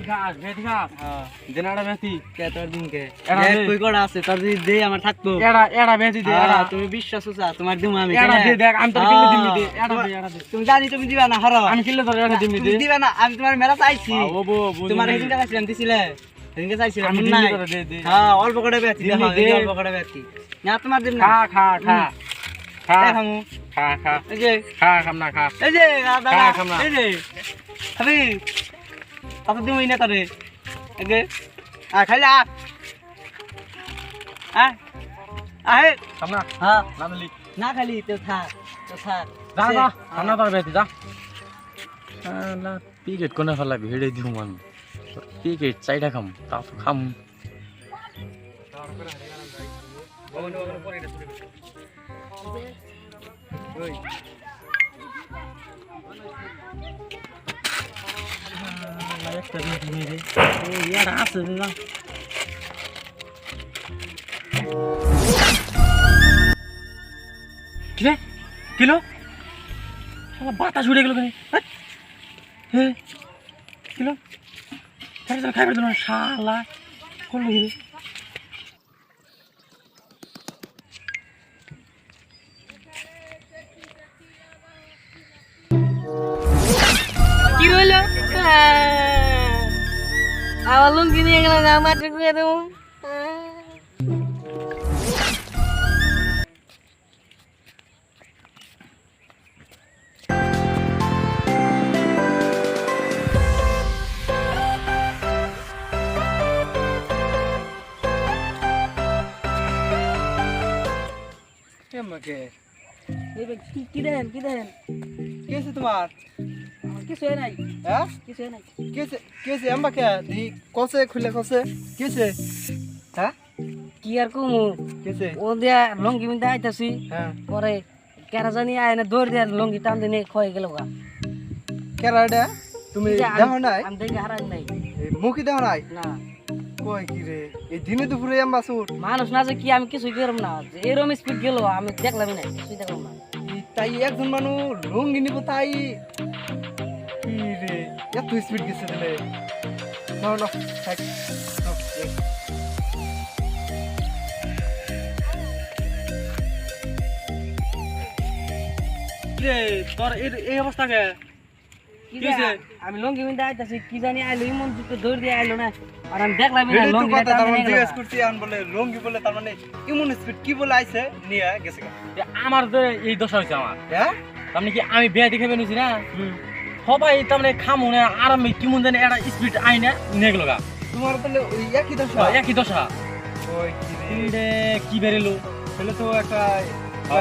গাছ বেতি গাছ হ্যাঁ দেনাড়া বেতি কে তোর দিনকে এরা এক দে। কই কড়া আছে তোর যদি দে আমার থাকবো এড়া এড়া বেতি দে এড়া তুমি বিশ্বাস আছে তোমার দিমু আমি এড়া দে দেখ আমি তোর কিনলে দিমি দে এড়া দে তুমি জানি তুমি দিবা না হারাও আমি কিনলে তোর এড়া দিমি দে দিবা না আমি তোমার মেলা চাইছি ও বো তোমার সেদিনকে চাইছিলাম দিছিলে সেদিনকে চাইছিলাম আমি মনে দিমি নাই তোর দে দে হ্যাঁ অল্প করে বেচি দিমি দেখো দে। এই অল্প করে বেচি না তোমার দিন না খা খা খা খা দেখামু খা খা এই যে খা খাম না খা এই যে দাদা খা, খাম না। এই যে খাবি কত দিমই না তোরে এই যে খাইলে আহে খাম না হ্যাঁ না দিলি না খালি তো থাক যা যা খাম না তোর বেতি যা না পিকেট কোনে ফেলা ভিড়ে দিও মান পিকেট চাইটা খাম তা তো খাম একটা বেতি মেরে ও ইয়ার আছে না কিরে কিলো শালা বাতাস উড়ে গেল কেন হে কিলো খাইবে তো না শালা করলো কি রে কি হলো আমার লুঙ্গি নিয়ে গেল না মাটি করে দেবো আমাকে কি দেন কি আছে তোমার কিছু নাই হ্যাঁ কিছু নাই কি আছে আমাকে দি কসে খুলে কসে কি আছে হ্যাঁ কি আর কমু কি আছে ও দিয়া লুঙ্গি মিন্দা আইতাছি হ্যাঁ পরে কেরা জানি আয় না দৌড় দিয়া লুঙ্গি টান দিনে খয়ে গেল গা কেরাডা তুমি দেখো নাই আমি দেখে হারাই নাই মুখি দেখো নাই না কই কি রে এই দিনে দুপুরে আম্বা সুর মানুষ না যে কি আমি কিছুই করব না এরকম স্পিড গেল আমি দেখলামই না কিছুই দেখলাম না তাই একজন মানুষ লুঙ্গি নিব তাই কি রে এত স্পিড গেছে দিলে না না থাক রে তোর এই অবস্থা কে কি কি হইছে? আমি লুঙ্গি মিন্দা আইতাছি কি জানি আইলো ইমন দুটো দৌড় দিয়ে আইলো না আর আমি দেখলামই না এটাই তো লুঙ্গি কথা তার মানে টান জিজ্ঞেস করছি আন বলে লুঙ্গি বলে তার মানে ইমন স্পিড কি বলে আইছে নিয়ে গেছে গা। আমার যে এই দশা হয়েছে আমার হ্যাঁ তার মানে কি আমি বিয়া দেখে বেরিয়েছি না সবাই তার মানে খামো না আরামে কেমন জানি একটা স্পিড আইনা নিয়ে গেল গা তোমার তাহলে ওই একই দশা একই দশা ওই কি রে রে কি বেরেলো তাহলে তো একটা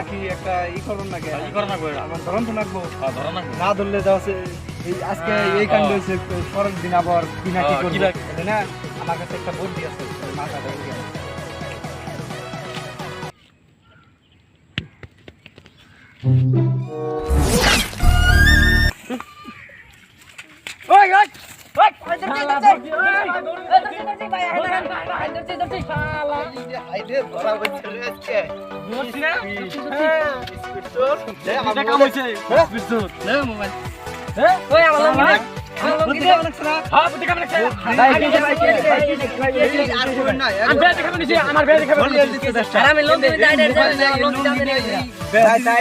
কি একটা ই করুন না ই করে না করে আমার ধরন তো লাগবো ধরা না না ধরলে যাও সে এই আজকে এই কাণ্ড হয়েছে পরের দিন আবার কি না কি কি করবে লাগ- তাই না আমার কাছে একটা বুদ্ধি আছে মাথা ধরে ওই ওই আইলে ধরা হচ্ছে রে আজকে ধরছি না স্পিড তো এটা কাম হইছে বিদ্যুৎ লে মোবাইল ওই আমার লুঙ্গি দে বুদ্ধি কেমন লাগছে না হ্যাঁ বুদ্ধি কাম লাগছে আর করবেন না আমি বিয়া দেখে বেরিয়েছি আমার বিয়া দেখে বলিয়ে বেরিয়েছি দিতে দশটা আর আমি লুঙ্গি মিন্দা আইতাছি লুঙ্গি টান দিনে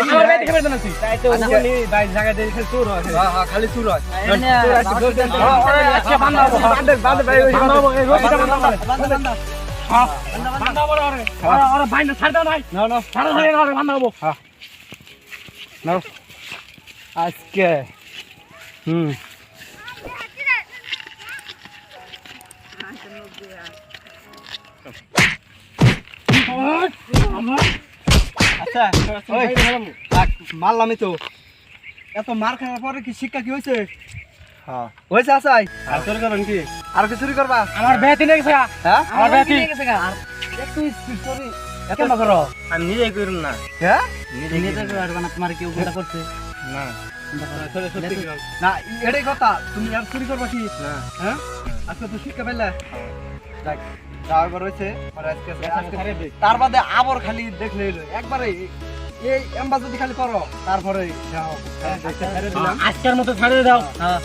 আমার বিয়া দেখে বেরিয়েছি তাই তো বলি ভাই জায়গা দিয়ে খালি চুর হয় হ্যাঁ হ্যাঁ খালি চুর হয় আচ্ছা বান্দা হবো বান্দে ভাই ওই বান্দা হবো এই রোজটা বান্দা হবে বান্দে হ্যাঁ বান্দা হবো রে ওরে বাইনা ছাড় দাও নাই না না ছাড় দাও না বান্দা হবো নাও আজকে আচ্ছা ওই মারলামই তো এত মার খাওয়ার পরে কি শিক্ষা কি হয়েছে হ্যাঁ হয়েছে আসাই আর তোর কারণ কি আর কি চুরি করবা আমার বিয়া তিনে গেছে হ্যাঁ আমার বিয়া তিন একটু স্পিড সরি এত না করো আমি নিজেই করুন না হ্যাঁ নিজে করবা না তোমার কেউ গুণা করছে না না এটাই কথা তুমি আর চুরি করবা কি না হ্যাঁ আজকে তো শিক্ষা পেলে দেখ যাওয়ার পর হয়েছে তার বাদে আবার খালি দেখলে এলো একবারে এই এম্বা যদি খালি করো তারপরে যাও আজকের মতো ছাড়িয়ে দাও হ্যাঁ